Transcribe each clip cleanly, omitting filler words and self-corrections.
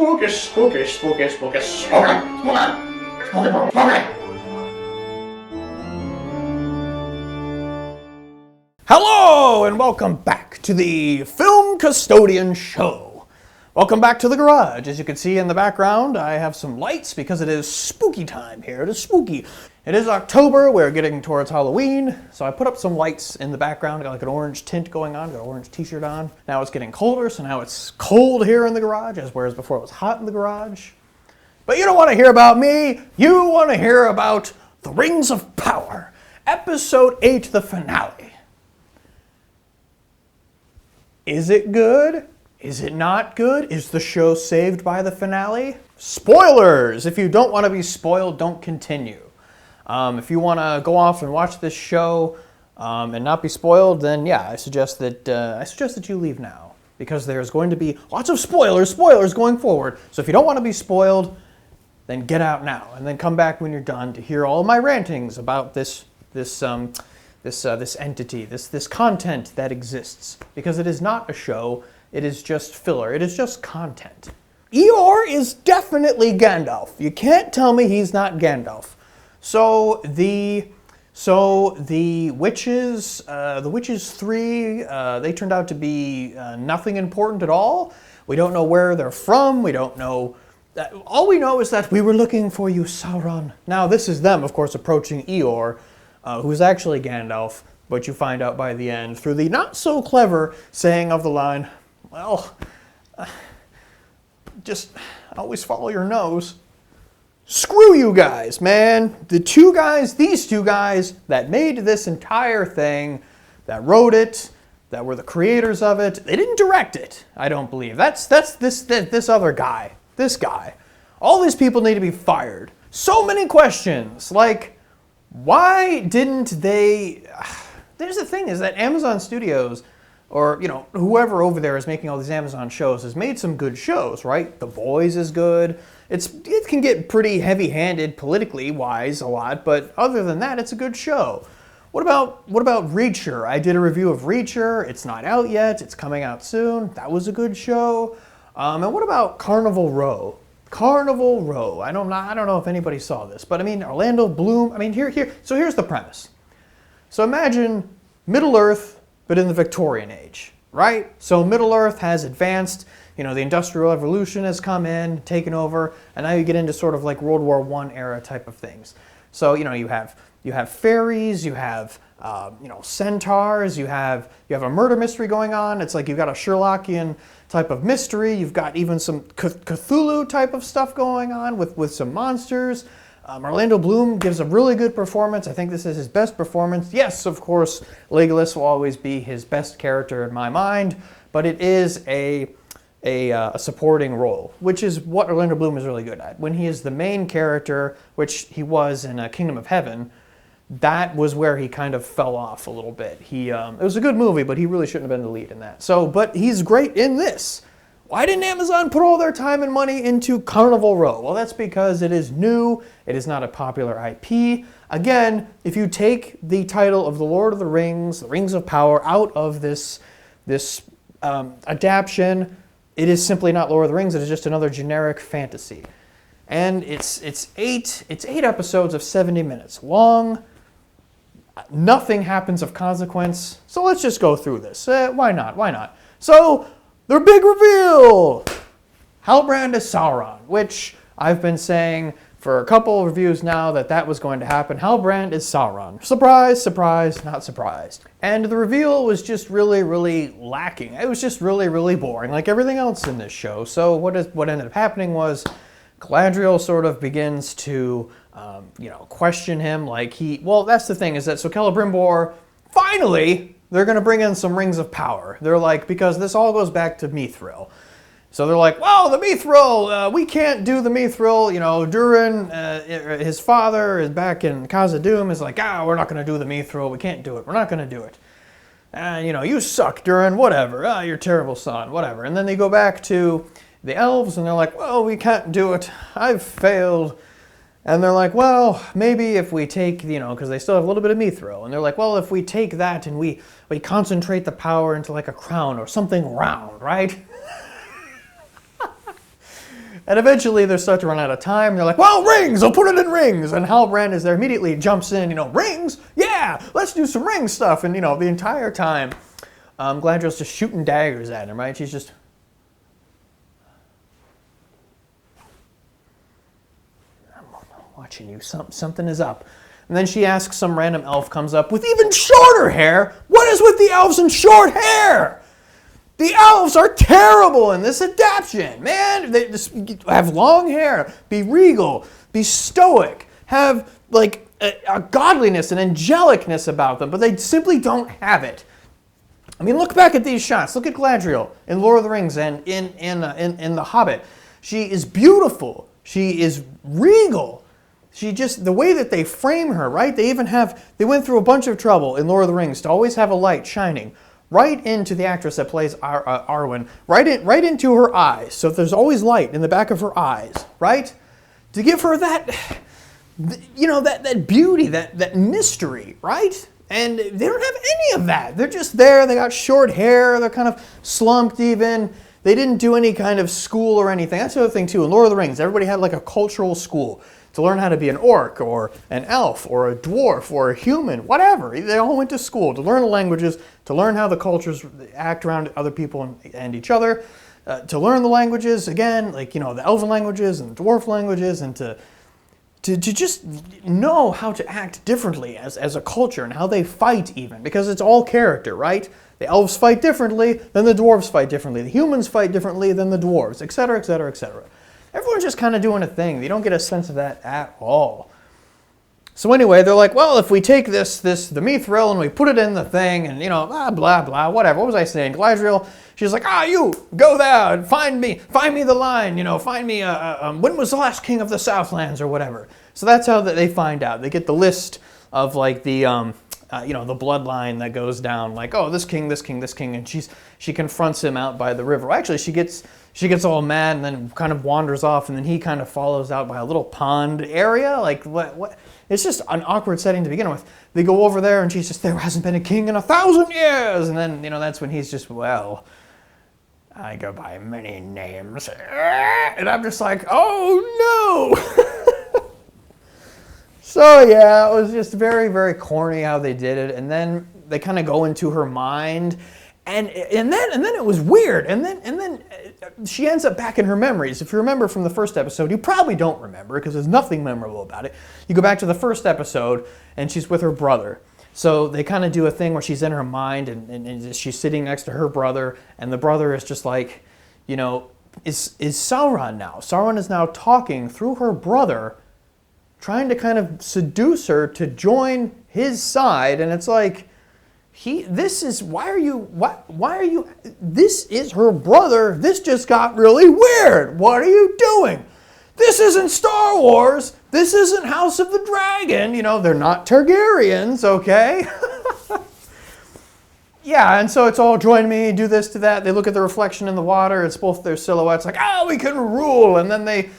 Spooky, spooky, spooky, spooky, spooky, spooky, spooky, spooky. Hello, and welcome back to the Film Custodian Show. Welcome back to the garage. As you can see in the background, I have some lights because it is spooky time here. It is spooky. It is October. We're getting towards Halloween, so I put up some lights in the background. Got like an orange tint going on. Got an orange t-shirt on. Now it's getting colder, so now it's cold here in the garage, whereas before it was hot in the garage. But you don't want to hear about me. You want to hear about The Rings of Power, Episode 8, the finale. Is it good? Is it not good? Is the show saved by the finale? Spoilers! If you don't want to be spoiled, don't continue. If you want to go off and watch this show and not be spoiled, then yeah, I suggest that you leave now, because there's going to be lots of spoilers going forward. So if you don't want to be spoiled, then get out now, and then come back when you're done to hear all of my rantings about this entity, this content that exists, because it is not a show. It is just filler. It is just content. Eeyore is definitely Gandalf. You can't tell me he's not Gandalf. So the witches 3, they turned out to be nothing important at all. We don't know where they're from. We don't know. All we know is that we were looking for you, Sauron. Now this is them, of course, approaching Eeyore, who's actually Gandalf. But you find out by the end through the not so clever saying of the line, well, just always follow your nose. Screw you guys, man. These two guys that made this entire thing, that wrote it, that were the creators of it, they didn't direct it, I don't believe. That's this other guy. This guy. All these people need to be fired. So many questions, like, why didn't they... There's the thing, is that Amazon Studios, or, you know, whoever over there is making all these Amazon shows, has made some good shows, right? The Boys is good. It can get pretty heavy-handed politically wise a lot, but other than that, it's a good show. What about Reacher? I did a review of Reacher. It's not out yet. It's coming out soon. That was a good show. And what about Carnival Row? Carnival Row. I don't know if anybody saw this, but I mean, Orlando Bloom. I mean, so here's the premise. So imagine Middle Earth, but in the Victorian age, right? So Middle Earth has advanced. You know, the Industrial Revolution has come in, taken over, and now you get into sort of like World War I era type of things. So, you know, you have fairies, you have centaurs, you have a murder mystery going on. It's like you've got a Sherlockian type of mystery. You've got even some Cthulhu type of stuff going on with some monsters. Orlando Bloom gives a really good performance. I think this is his best performance. Yes, of course, Legolas will always be his best character in my mind, but it is a supporting role, which is what Orlando Bloom is really good at. When he is the main character, which he was in Kingdom of Heaven, that was where he kind of fell off a little bit. It was a good movie, but he really shouldn't have been the lead in that. But he's great in this. Why didn't Amazon put all their time and money into Carnival Row? Well, that's because it is new. It is not a popular IP. Again, if you take the title of The Lord of the Rings of Power, out of this adaptation, it is simply not Lord of the Rings. It is just another generic fantasy. And it's 8 episodes of 70 minutes long. Nothing happens of consequence. So let's just go through this. Why not? So, the big reveal! Halbrand is Sauron, which I've been saying for a couple of reviews now that was going to happen. Halbrand is Sauron. Surprise, surprise, not surprised. And the reveal was just really, really lacking. It was just really, really boring, like everything else in this show. So what ended up happening was Galadriel sort of begins to, question him. That's the thing, is that so Celebrimbor, finally, they're going to bring in some Rings of Power. They're like, because this all goes back to Mithril. So they're like, well, the Mithril, we can't do the Mithril. You know, Durin, his father is back in Khazad-dûm, is like, we're not going to do the Mithril. We can't do it. We're not going to do it. You suck, Durin, whatever. You're a terrible son, whatever. And then they go back to the elves, and they're like, well, we can't do it. I've failed. And they're like, well, maybe if we take, because they still have a little bit of mithril. And they're like, well, if we take that and we concentrate the power into like a crown or something round, right? And eventually they start to run out of time. They're like, well, rings, I'll put it in rings. And Halbrand is there, immediately jumps in, rings? Yeah, let's do some ring stuff. And, the entire time, Galadriel's just shooting daggers at him, right? She's just... I'm watching you, something is up. And then she asks, some random elf comes up with even shorter hair. What is with the elves and short hair? The elves are terrible in this adaptation, man. They just have long hair, be regal, be stoic, have like a godliness and angelicness about them, but they simply don't have it. I mean, look back at these shots. Look at Galadriel in Lord of the Rings and in The Hobbit. She is beautiful. She is regal. She just, the way that they frame her, right? They went through a bunch of trouble in Lord of the Rings to always have a light shining right into the actress that plays Arwen, right into her eyes. So there's always light in the back of her eyes, right? To give her that, that beauty, that mystery, right? And they don't have any of that. They're just there. They got short hair. They're kind of slumped even. They didn't do any kind of school or anything. That's the other thing too. In Lord of the Rings, everybody had like a cultural school to learn how to be an orc or an elf or a dwarf or a human, whatever. They all went to school to learn the languages, to learn how the cultures act around other people and each other, to learn the languages, again, like, the elven languages and the dwarf languages, and to just know how to act differently as a culture and how they fight even, because it's all character, right? The elves fight differently than the dwarves fight differently. The humans fight differently than the dwarves, etc., etc., etc. Everyone's just kind of doing a thing. You don't get a sense of that at all. So anyway, they're like, well, if we take the mithril and we put it in the thing and, blah, blah, blah, whatever. What was I saying? Galadriel, she's like, you, go there and find me the line, find me, when was the last king of the Southlands or whatever. So that's how they find out. They get the list of like the bloodline that goes down, like, oh, this king, this king, this king, and she confronts him out by the river. Well, actually, she gets all mad and then kind of wanders off, and then he kind of follows out by a little pond area. Like, what? It's just an awkward setting to begin with. They go over there, and she's just, there hasn't been a king in 1,000 years, and then, that's when he's just, well, I go by many names, and I'm just like, oh, no! So, yeah, it was just very, very corny how they did it, and then they kind of go into her mind, and then it was weird, and then she ends up back in her memories. If you remember from the first episode, you probably don't remember because there's nothing memorable about it. You go back to the first episode, and she's with her brother. So they kind of do a thing where she's in her mind, and she's sitting next to her brother, and the brother is just like, is Sauron now. Sauron is now talking through her brother, trying to kind of seduce her to join his side, and it's like, this is her brother. This just got really weird. What are you doing? This isn't Star Wars. This isn't House of the Dragon. They're not Targaryens, okay? Yeah, and so it's all join me, do this to that. They look at the reflection in the water. It's both their silhouettes, like, we can rule. And then they,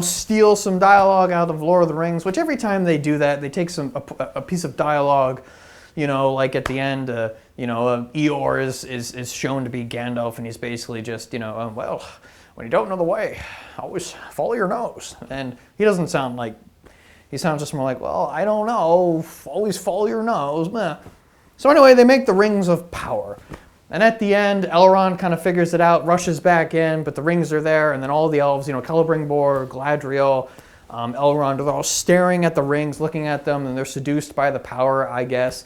steal some dialogue out of Lord of the Rings, which every time they do that, they take a piece of dialogue, like at the end, Eeyore is shown to be Gandalf, and he's basically just, well, when you don't know the way, always follow your nose. And he doesn't sound like, he sounds just more like, well, I don't know, always follow your nose. Meh. So anyway, they make the rings of power. And at the end, Elrond kind of figures it out, rushes back in, but the rings are there, and then all the elves, Celebrimbor, Galadriel, Elrond, they're all staring at the rings, looking at them, and they're seduced by the power, I guess.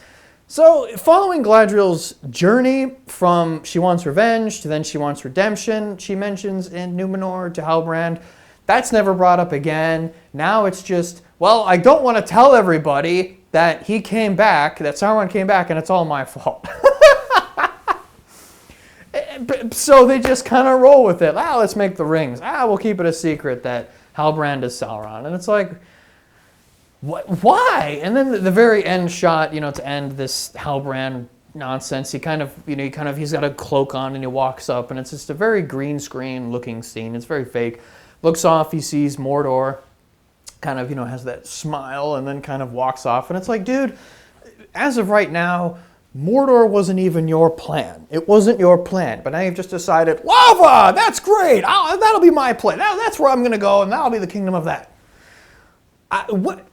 So, following Galadriel's journey from she wants revenge to then she wants redemption, she mentions in Numenor to Halbrand, that's never brought up again. Now it's just, well, I don't want to tell everybody that he came back, that Sauron came back, and it's all my fault. So they just kind of roll with it. Let's make the rings. We'll keep it a secret that Halbrand is Sauron. And it's like, why? And then the very end shot, to end this Halbrand nonsense, he's got a cloak on and he walks up, and it's just a very green screen looking scene. It's very fake. Looks off, he sees Mordor, kind of, has that smile, and then kind of walks off. And it's like, dude, as of right now, Mordor wasn't even your plan. It wasn't your plan, but now you've just decided, lava, that's great. That'll be my plan. That's where I'm going to go, and that'll be the kingdom of that.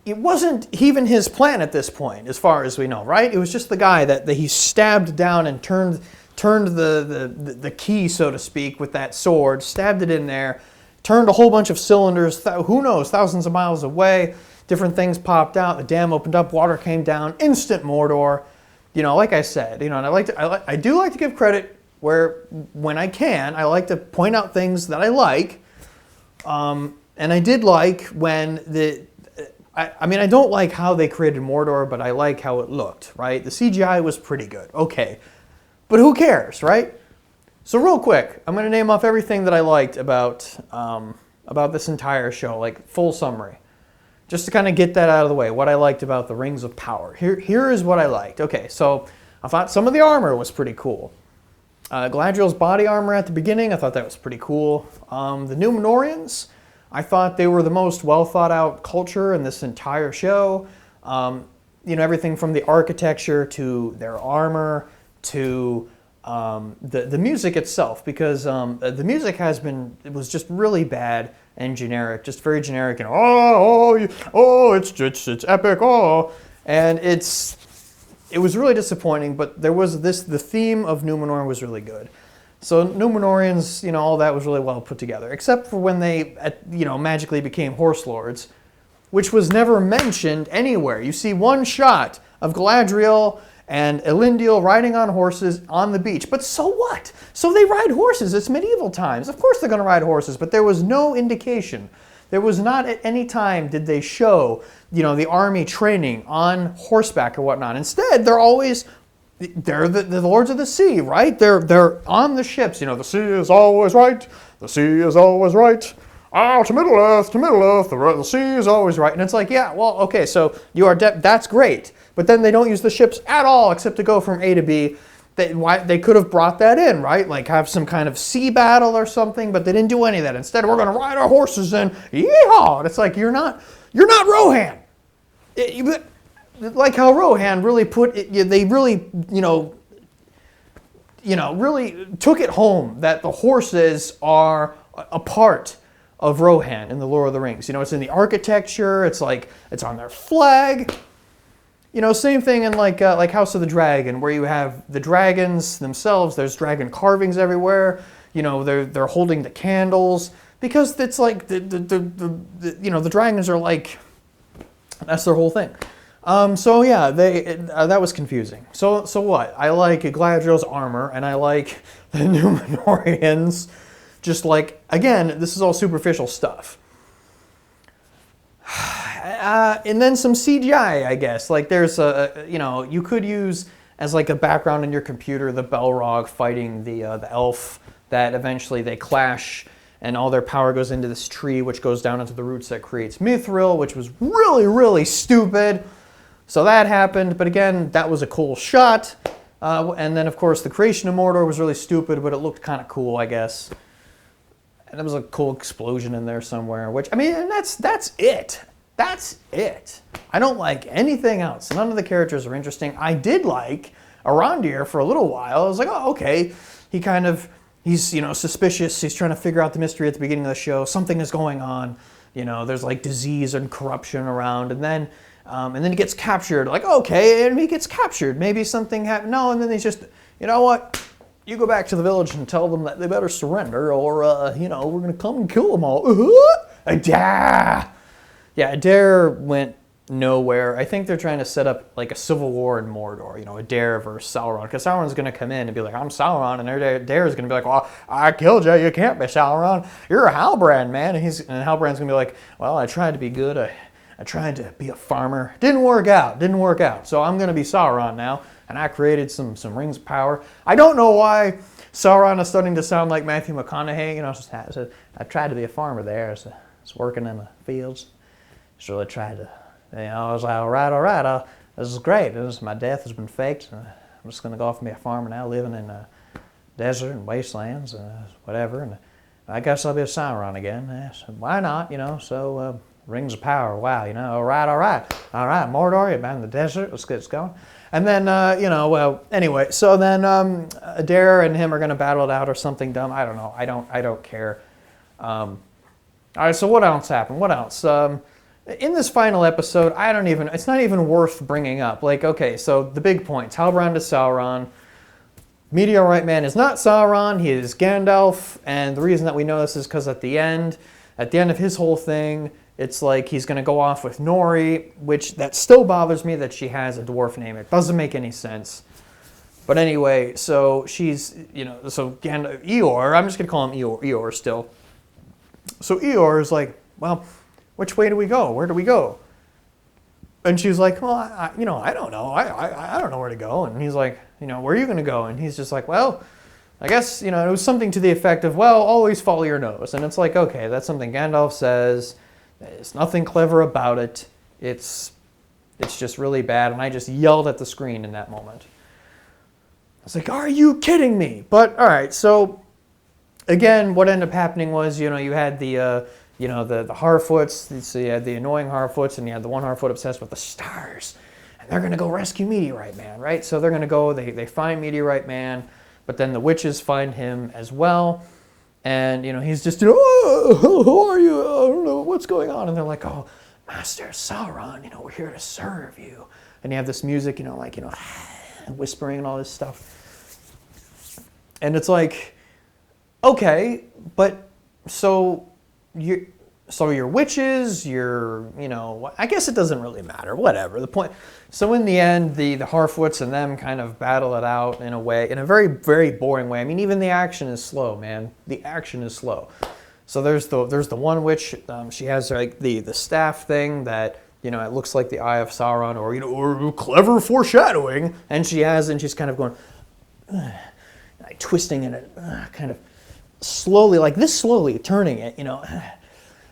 It wasn't even his plan at this point, as far as we know, right? It was just the guy that he stabbed down and turned the key, so to speak, with that sword, stabbed it in there, turned a whole bunch of cylinders, who knows, thousands of miles away. Different things popped out. The dam opened up. Water came down. Instant Mordor. Like I said, and I do like to give credit when I can. I like to point out things that I like. And I did like when I don't like how they created Mordor, but I like how it looked, right? The CGI was pretty good. Okay. But who cares, right? So real quick, I'm going to name off everything that I liked about this entire show, like full summary. Just to kind of get that out of the way, what I liked about the Rings of Power. Here is what I liked. Okay, so I thought some of the armor was pretty cool. Galadriel's body armor at the beginning, I thought that was pretty cool. The Númenóreans, I thought they were the most well thought out culture in this entire show. Everything from the architecture to their armor to the music itself, because the music was just really bad and generic, just very generic, and it's epic, and it was really disappointing. But there was the theme of Númenor was really good. So Númenóreans, all that was really well put together, except for when they, magically became horse lords, which was never mentioned anywhere. You see one shot of Galadriel and Elendil riding on horses on the beach. But so what? So they ride horses. It's medieval times. Of course they're going to ride horses, but there was no indication. There was not at any time did they show, the army training on horseback or whatnot. Instead, they're the lords of the sea, right? They're on the ships. The sea is always right. The sea is always right. To Middle Earth, the sea is always right. And it's like, yeah, well, okay, so you are that's great. But then they don't use the ships at all except to go from A to B. They could have brought that in, right? Like have some kind of sea battle or something, but they didn't do any of that. Instead, we're going to ride our horses in, yeehaw! And it's like, you're not Rohan. Like how Rohan really they really, really took it home that the horses are a part of Rohan in the Lord of the Rings. It's in the architecture. It's like it's on their flag. Same thing in like House of the Dragon, where you have the dragons themselves. There's dragon carvings everywhere. They're holding the candles because it's like the dragons are like, that's their whole thing. So yeah, that was confusing. So what? I like Galadriel's armor, and I like the Númenóreans. Just like, again, this is all superficial stuff. And then some CGI, I guess. Like there's you could use as like a background in your computer the Balrog fighting the elf that eventually they clash and all their power goes into this tree which goes down into the roots that creates Mithril, which was really, really stupid. So that happened, but again, that was a cool shot. And then of course the creation of Mordor was really stupid, but it looked kind of cool, I guess. And there was a cool explosion in there somewhere, which, and that's it. That's it. I don't like anything else. None of the characters are interesting. I did like Arondir for a little while. I was like, oh, okay. He's suspicious. He's trying to figure out the mystery at the beginning of the show. Something is going on. There's like disease and corruption around. And then he gets captured. Like, okay, and he gets captured. Maybe something happened. No, and then he's just, you know what? You go back to the village and tell them that they better surrender or, we're going to come and kill them all. Yeah, Adair went nowhere. I think they're trying to set up like a civil war in Mordor, Adair versus Sauron. Because Sauron's going to come in and be like, I'm Sauron. And Adair's going to be like, well, I killed you. You can't be Sauron. You're a Halbrand, man. And Halbrand's going to be like, well, I tried to be good. I tried to be a farmer. Didn't work out. So I'm going to be Sauron now. And I created some rings of power. I don't know why Sauron is starting to sound like Matthew McConaughey. I tried to be a farmer there. I was working in the fields. Just really tried to, I was like, all right, this is great. My death has been faked. I'm just going to go off and be a farmer now, living in a desert and wastelands and whatever. And I guess I'll be a Sauron again. So why not, So Rings of power. Wow, all right. Mordor, you're down in the desert. Let's get this going. And then, anyway, so then Adair and him are going to battle it out or something dumb. I don't know. I don't care. All right, so what else happened? What else? In this final episode, it's not even worth bringing up. Like, okay, so the big points. Halbrand is Sauron. Meteorite Man is not Sauron. He is Gandalf. And the reason that we know this is because at the end of his whole thing, it's like he's going to go off with Nori, which that still bothers me that she has a dwarf name. It doesn't make any sense. But anyway, so she's, so Gandalf, Eeyore, I'm just going to call him Eeyore still. So Eeyore is like, well, which way do we go? Where do we go? And she's like, well, I don't know. I don't know where to go. And he's like, where are you going to go? And he's just like, well, I guess, it was something to the effect of, well, always follow your nose. And it's like, okay, that's something Gandalf says. There's nothing clever about it. It's just really bad. And I just yelled at the screen in that moment. I was like, are you kidding me? But all right, so again, what ended up happening was, you had the Harfoots. So you had the annoying Harfoots, and you had the one Harfoot obsessed with the stars. And they're going to go rescue Meteorite Man, right? So they're going to go, they find Meteorite Man, but then the witches find him as well. And, he's just, oh, who are you? I don't know what's going on. And they're like, oh, Master Sauron, we're here to serve you. And you have this music, whispering and all this stuff. And it's like, okay, but so you're witches, I guess it doesn't really matter, whatever. The point, so in the end, the Harfoots and them kind of battle it out in a very, very boring way. I mean, even the action is slow, man. The action is slow. So there's the one witch, she has like the staff thing that, it looks like the Eye of Sauron or clever foreshadowing. And she's kind of going, like twisting in it, kind of slowly, like this slowly, turning it,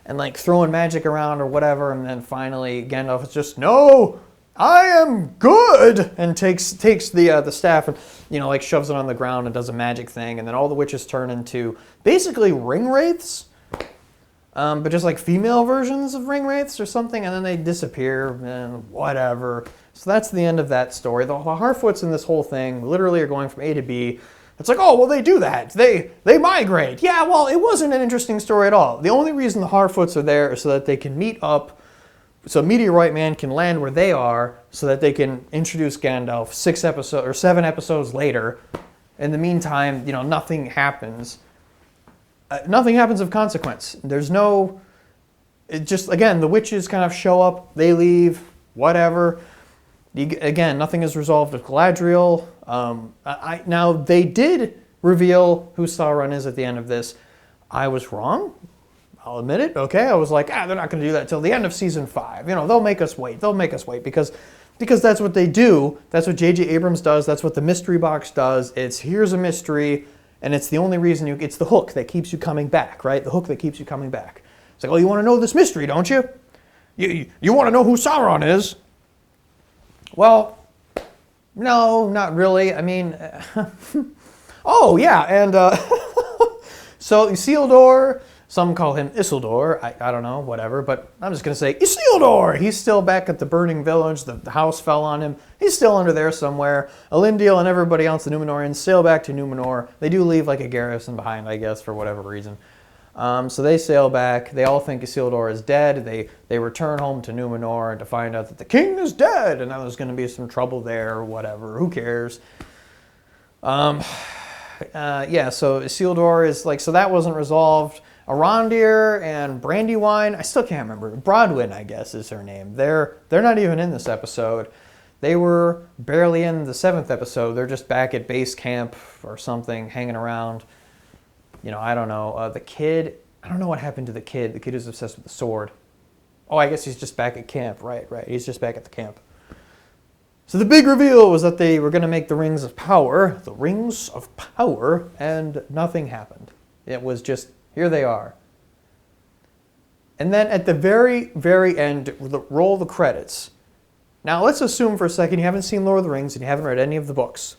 and like throwing magic around or whatever, and then finally Gandalf is just, no, I am good, and takes the staff and like shoves it on the ground and does a magic thing, and then all the witches turn into basically ring wraiths, but just like female versions of ring wraiths or something, and then they disappear and whatever. So that's the end of that story. The Harfoots in this whole thing literally are going from A to B. It's like, oh, well, they do that. They migrate. Yeah, well, it wasn't an interesting story at all. The only reason the Harfoots are there is so that they can meet up, so Meteorite Man can land where they are, so that they can introduce Gandalf 7 episodes later. In the meantime, nothing happens. Nothing happens of consequence. Again, the witches kind of show up, they leave, whatever. Again, nothing is resolved with Galadriel. Now, they did reveal who Sauron is at the end of this. I was wrong. I'll admit it. Okay, I was like, they're not going to do that till the end of season 5. They'll make us wait. They'll make us wait because that's what they do. That's what J.J. Abrams does. That's what the mystery box does. Here's a mystery, and it's the only reason it's the hook that keeps you coming back, right? The hook that keeps you coming back. It's like, oh, you want to know this mystery, don't you? You want to know who Sauron is? Well, no, not really. I mean, oh yeah, and so Isildur, some call him Isildur, I don't know, whatever, but I'm just going to say Isildur! He's still back at the burning village, the house fell on him, he's still under there somewhere. Elendil and everybody else, the Númenóreans, sail back to Númenor. They do leave like a garrison behind, I guess, for whatever reason. So they sail back. They all think Isildur is dead. They return home to Númenor to find out that the king is dead, and now there's going to be some trouble there or whatever. Who cares? Yeah, so Isildur is like, so that wasn't resolved. Arondir and Brandywine, I still can't remember. Brodwyn, I guess, is her name. They're not even in this episode. They were barely in the 7th episode. They're just back at base camp or something, hanging around. I don't know. The kid, I don't know what happened to the kid. The kid who's obsessed with the sword. Oh, I guess he's just back at camp. Right. He's just back at the camp. So the big reveal was that they were going to make the Rings of Power. The Rings of Power, and nothing happened. It was just, here they are. And then at the very, very end, roll the credits. Now let's assume for a second you haven't seen Lord of the Rings and you haven't read any of the books.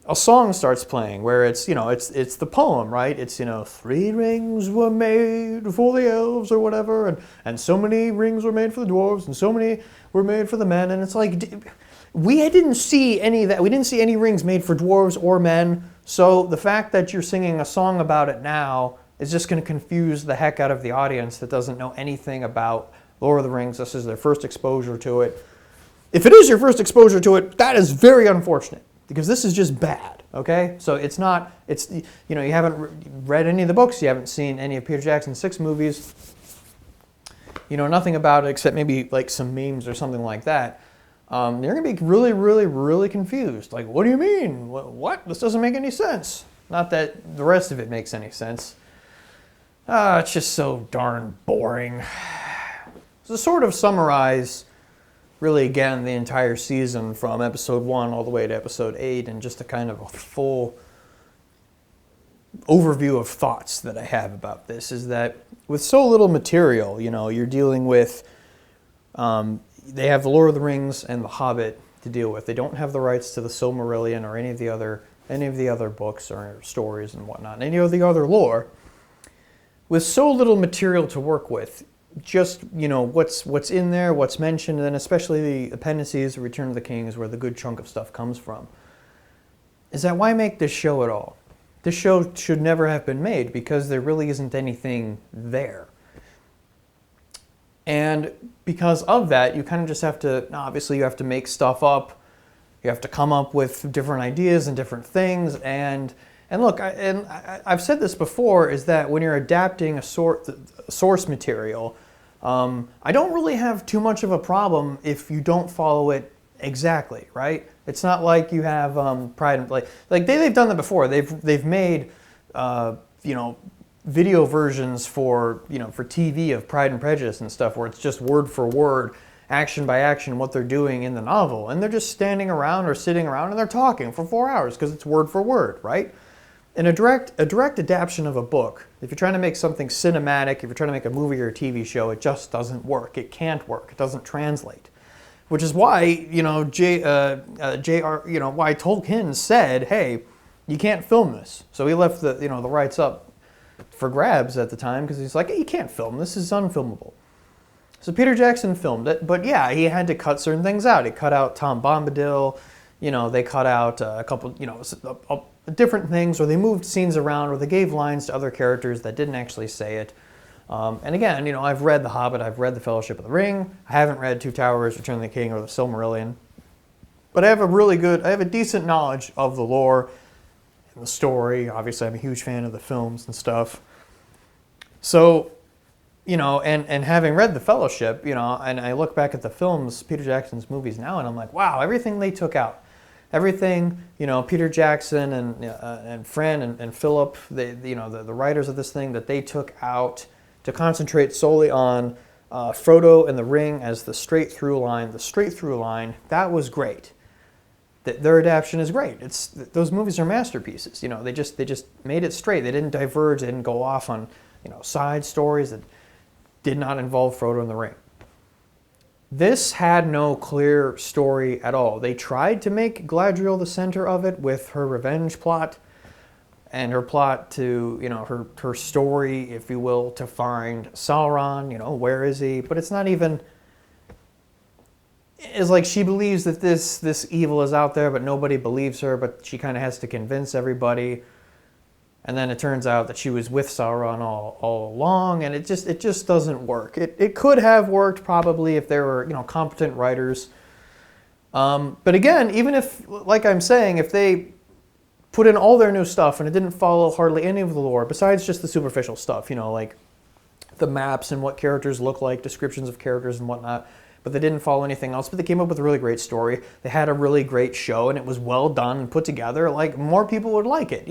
a song starts playing where it's, it's the poem, right? It's, 3 rings were made for the elves or whatever, and so many rings were made for the dwarves, and so many were made for the men. And it's like, we didn't see any of that. We didn't see any rings made for dwarves or men. So the fact that you're singing a song about it now is just going to confuse the heck out of the audience that doesn't know anything about Lord of the Rings. This is their first exposure to it. If it is your first exposure to it, that is very unfortunate, because this is just bad, okay? So it's not, you haven't read any of the books, you haven't seen any of Peter Jackson's 6 movies, you know nothing about it except maybe like some memes or something like that. You're going to be really, really, really confused. Like, what do you mean? What? This doesn't make any sense. Not that the rest of it makes any sense. It's just so darn boring. So to sort of summarize, really, again, the entire season from episode 1 all the way to episode 8, and just a kind of a full overview of thoughts that I have about this, is that with so little material, you're dealing with, they have the Lord of the Rings and the Hobbit to deal with. They don't have the rights to the Silmarillion or any of the other books or stories and whatnot, any of the other lore. With so little material to work with, just, what's in there, what's mentioned, and then especially the appendices, Return of the King is where the good chunk of stuff comes from, is that why make this show at all? This show should never have been made, because there really isn't anything there. And because of that, you kind of just have to, obviously you have to make stuff up, you have to come up with different ideas and different things, and look, I've said this before, is that when you're adapting a source material, I don't really have too much of a problem if you don't follow it exactly, right? It's not like you have Pride and like they've done that before. They've made video versions for for TV of Pride and Prejudice and stuff, where it's just word for word, action by action, what they're doing in the novel, and they're just standing around or sitting around and they're talking for 4 hours because it's word for word, right? In a direct adaptation of a book, if you're trying to make something cinematic, if you're trying to make a movie or a TV show, it just doesn't work. It can't work. It doesn't translate. Which is why, why Tolkien said, hey, you can't film this. So he left the rights up for grabs at the time, because he's like, hey, you can't film this. This is unfilmable. So Peter Jackson filmed it, but yeah, he had to cut certain things out. He cut out Tom Bombadil. They cut out a couple, different things, or they moved scenes around, or they gave lines to other characters that didn't actually say it. And again, I've read The Hobbit, I've read The Fellowship of the Ring, I haven't read Two Towers, Return of the King, or The Silmarillion, but I have a decent knowledge of the lore and the story. Obviously, I'm a huge fan of the films and stuff. So, and having read The Fellowship, and I look back at the films, Peter Jackson's movies now, and I'm like, wow, everything they took out. Everything, Peter Jackson and Fran and Philip, the writers of this thing, that they took out to concentrate solely on Frodo and the Ring as the straight through line. The straight through line, that was great. Their adaptation is great. Those movies are masterpieces. They just made it straight. They didn't diverge. They didn't go off on side stories that did not involve Frodo and the Ring. This had no clear story at all. They tried to make Galadriel the center of it with her revenge plot, and her plot to, her story, if you will, to find Sauron, where is he? But it's not even, it's like she believes that this evil is out there, but nobody believes her, but she kind of has to convince everybody. And then it turns out that she was with Sauron all along, and it just doesn't work. It could have worked probably if there were competent writers. But again, even if, like I'm saying, if they put in all their new stuff and it didn't follow hardly any of the lore, besides just the superficial stuff, like the maps and what characters look like, descriptions of characters and whatnot, but they didn't follow anything else. But they came up with a really great story. They had a really great show, and it was well done and put together. Like, more people would like it,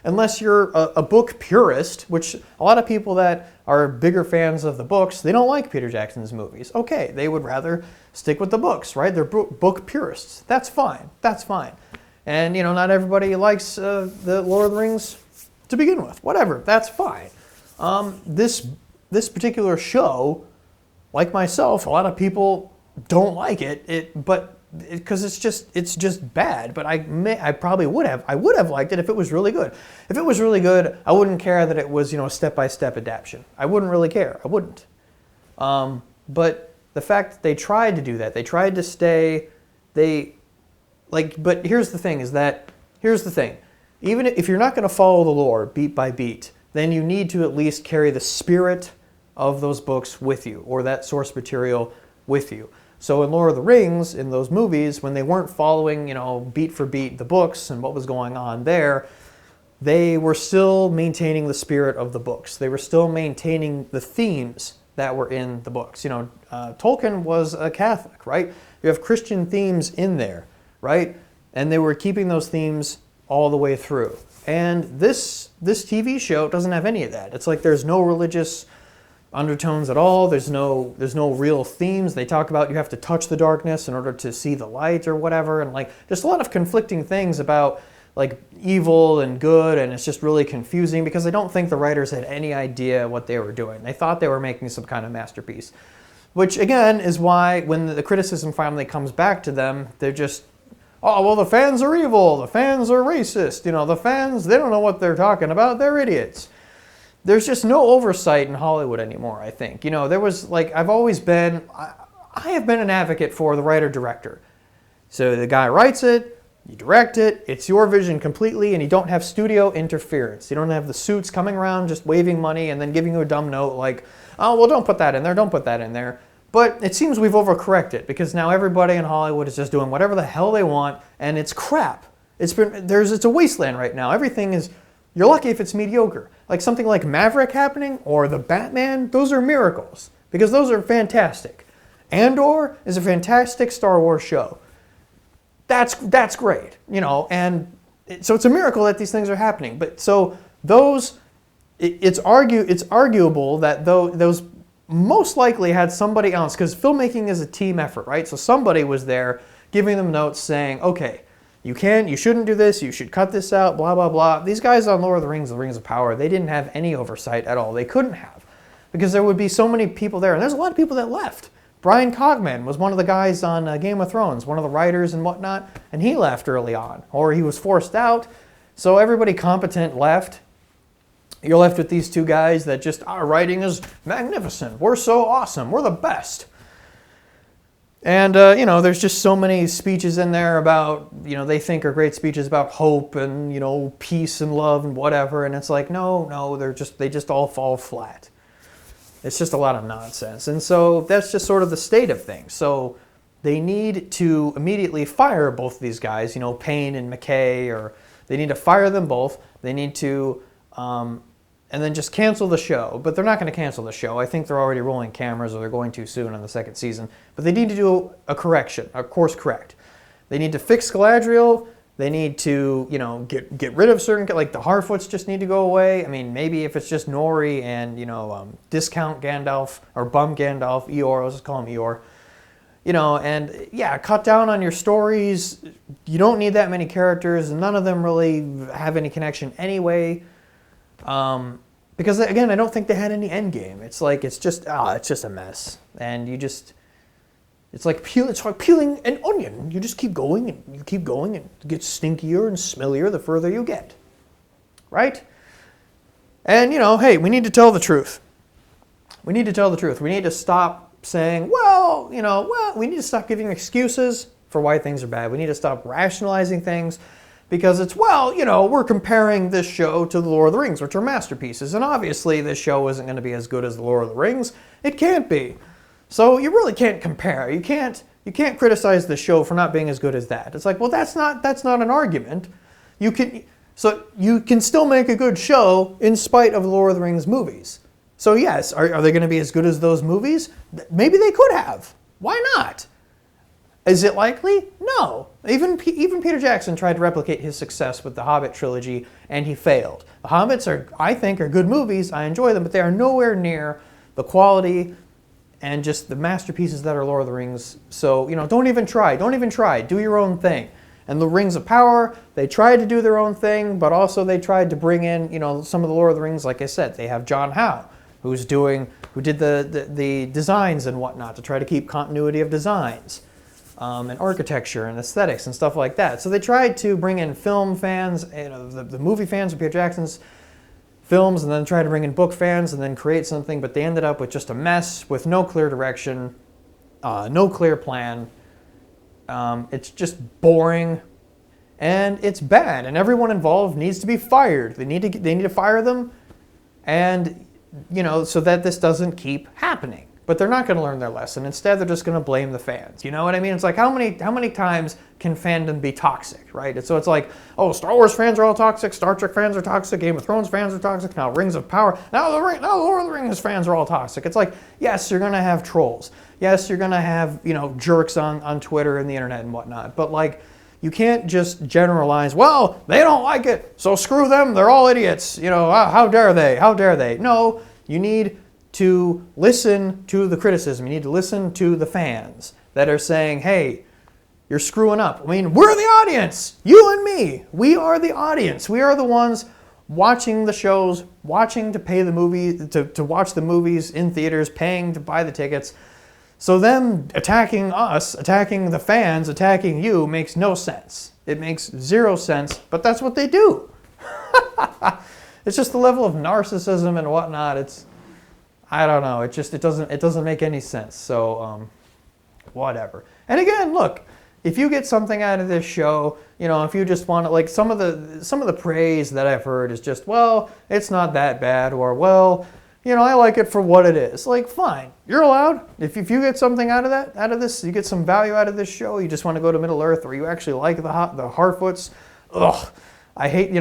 unless you're a book purist, which a lot of people that are bigger fans of the books, they don't like Peter Jackson's movies. Okay, they would rather stick with the books, right? They're book purists. That's fine. That's fine. And, not everybody likes the Lord of the Rings to begin with. Whatever, that's fine. This particular show, like myself, a lot of people don't like it. But because it's just bad. But I probably would have liked it if it was really good. If it was really good, I wouldn't care that it was, a step-by-step adaptation. I wouldn't really care. I wouldn't. But the fact that they tried to do that, they tried to stay, but here's the thing, even if you're not going to follow the lore beat by beat, then you need to at least carry the spirit of those books with you, or that source material with you. So in Lord of the Rings, in those movies, when they weren't following, beat for beat the books and what was going on there, they were still maintaining the spirit of the books. They were still maintaining the themes that were in the books. Tolkien was a Catholic, right? You have Christian themes in there, right? And they were keeping those themes all the way through. And this TV show doesn't have any of that. It's like there's no religious undertones at all. There's no real themes. They talk about you have to touch the darkness in order to see the light or whatever, and there's a lot of conflicting things about evil and good, and it's just really confusing because I don't think the writers had any idea what they were doing. They thought they were making some kind of masterpiece, which again is why when the criticism finally comes back to them, they're just, oh, well, the fans are evil, the fans are racist, the fans, they don't know what they're talking about, they're idiots. There's just no oversight in Hollywood anymore, I think. There was, I have been an advocate for the writer-director. So the guy writes it, you direct it, it's your vision completely, and you don't have studio interference. You don't have the suits coming around just waving money and then giving you a dumb note like, oh, well, don't put that in there, don't put that in there. But it seems we've overcorrected because now everybody in Hollywood is just doing whatever the hell they want, and it's crap. It's a wasteland right now. Everything is, you're lucky if it's mediocre. Something like Maverick happening or The Batman, those are miracles because those are fantastic. Andor is a fantastic Star Wars show. That's great, and so it's a miracle that these things are happening. But so those, it's arguable that those most likely had somebody else, because filmmaking is a team effort, right? So somebody was there giving them notes saying, okay, you shouldn't do this, you should cut this out, blah, blah, blah. These guys on Lord of the Rings of Power, they didn't have any oversight at all. They couldn't have, because there would be so many people there, and there's a lot of people that left. Brian Cogman was one of the guys on Game of Thrones, one of the writers and whatnot, and he left early on, or he was forced out. So everybody competent left. You're left with these two guys that just, our writing is magnificent. We're so awesome. We're the best. And, there's just so many speeches in there about, they think are great speeches about hope and, peace and love and whatever. And it's like, no, they just all fall flat. It's just a lot of nonsense. And so that's just sort of the state of things. So they need to immediately fire both of these guys, Payne and McKay, or they need to fire them both. They need to, and then just cancel the show. But they're not going to cancel the show. I think they're already rolling cameras, or they're going too soon on the second season. But they need to do a correction, a course correct. They need to fix Galadriel. They need to, get rid of certain, the Harfoots just need to go away. I mean, maybe if it's just Nori and, discount Gandalf, or bum Gandalf, Eeyore, let's just call him Eeyore. And yeah, cut down on your stories. You don't need that many characters. None of them really have any connection anyway. Because again, I don't think they had any end game. It's just a mess. And it's like peeling an onion. You just keep going and you keep going, and it gets stinkier and smellier the further you get. Right? And, hey, we need to tell the truth. We need to tell the truth. We need to stop saying, we need to stop giving excuses for why things are bad. We need to stop rationalizing things because it's, we're comparing this show to The Lord of the Rings, which are masterpieces. And obviously this show isn't going to be as good as The Lord of the Rings. It can't be. So you really can't compare. You can't criticize the show for not being as good as that. It's like, well, that's not an argument. You can still make a good show in spite of the Lord of the Rings movies. So yes, are they going to be as good as those movies? Maybe they could have. Why not? Is it likely? No. Even Peter Jackson tried to replicate his success with the Hobbit trilogy, and he failed. The Hobbits I think are good movies. I enjoy them, but they are nowhere near the quality and just the masterpieces that are Lord of the Rings. So, don't even try. Don't even try. Do your own thing. And the Rings of Power, they tried to do their own thing, but also they tried to bring in, some of the Lord of the Rings. Like I said, they have John Howe, who did the designs and whatnot to try to keep continuity of designs. and architecture and aesthetics and stuff like that. So they tried to bring in film fans, the movie fans of Peter Jackson's films, and then try to bring in book fans and then create something, but they ended up with just a mess with no clear direction, no clear plan. It's just boring, and it's bad, and everyone involved needs to be fired. They need to fire them, and so that this doesn't keep happening. But they're not going to learn their lesson. Instead, they're just going to blame the fans. You know what I mean? It's like, how many times can fandom be toxic, right? So it's like, oh, Star Wars fans are all toxic, Star Trek fans are toxic, Game of Thrones fans are toxic, now Rings of Power, now the Lord of the Rings fans are all toxic. It's like, yes, you're going to have trolls. Yes, you're going to have, jerks on Twitter and the internet and whatnot. But like, you can't just generalize, well, they don't like it, so screw them, they're all idiots. How dare they? How dare they? No, you need to listen to the criticism. You need to listen to the fans that are saying, hey, you're screwing up. I mean, we're the audience. You and me. We are the audience. We are the ones watching the shows, watching to pay the movie, to watch the movies in theaters, paying to buy the tickets. So them attacking us, attacking the fans, attacking you makes no sense. It makes zero sense, but that's what they do. It's just the level of narcissism and whatnot. I don't know. It doesn't make any sense. So, whatever. And again, look, if you get something out of this show, if you just want to, like, some of the praise that I've heard is just, well, it's not that bad, or, well, I like it for what it is. Like, fine, you're allowed. If you get something out of this, you get some value out of this show. You just want to go to Middle Earth, or you actually like the Harfoots. Ugh, I hate the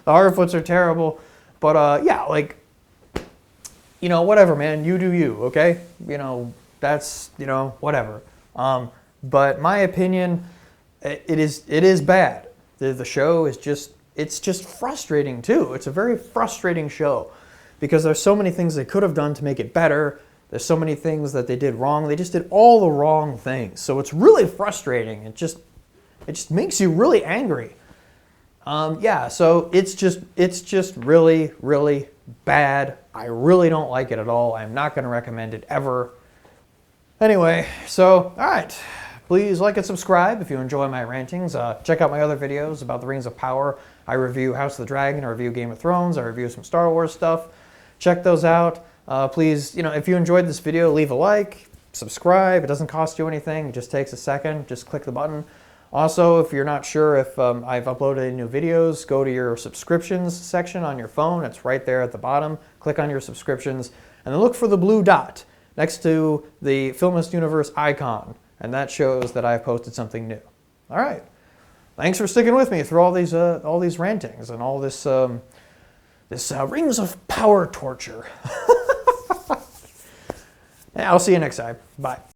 Harfoots are terrible. But yeah, like, whatever, man, you do you, okay? That's, whatever. But my opinion, it is bad. The show is it's just frustrating too. It's a very frustrating show because there's so many things they could have done to make it better. There's so many things that they did wrong. They just did all the wrong things. So it's really frustrating. It just makes you really angry. Yeah, so it's just really, really bad. I really don't like it at all. I'm not going to recommend it ever. Anyway, so, all right. Please like and subscribe if you enjoy my rantings. Check out my other videos about the Rings of Power. I review House of the Dragon, I review Game of Thrones, I review some Star Wars stuff. Check those out. Please, if you enjoyed this video, leave a like, subscribe. It doesn't cost you anything. It just takes a second. Just click the button. Also, if you're not sure if I've uploaded any new videos, go to your subscriptions section on your phone. It's right there at the bottom. Click on your subscriptions, and then look for the blue dot next to the Filmist Universe icon, and that shows that I've posted something new. All right. Thanks for sticking with me through all these rantings and all this Rings of Power torture. I'll see you next time. Bye.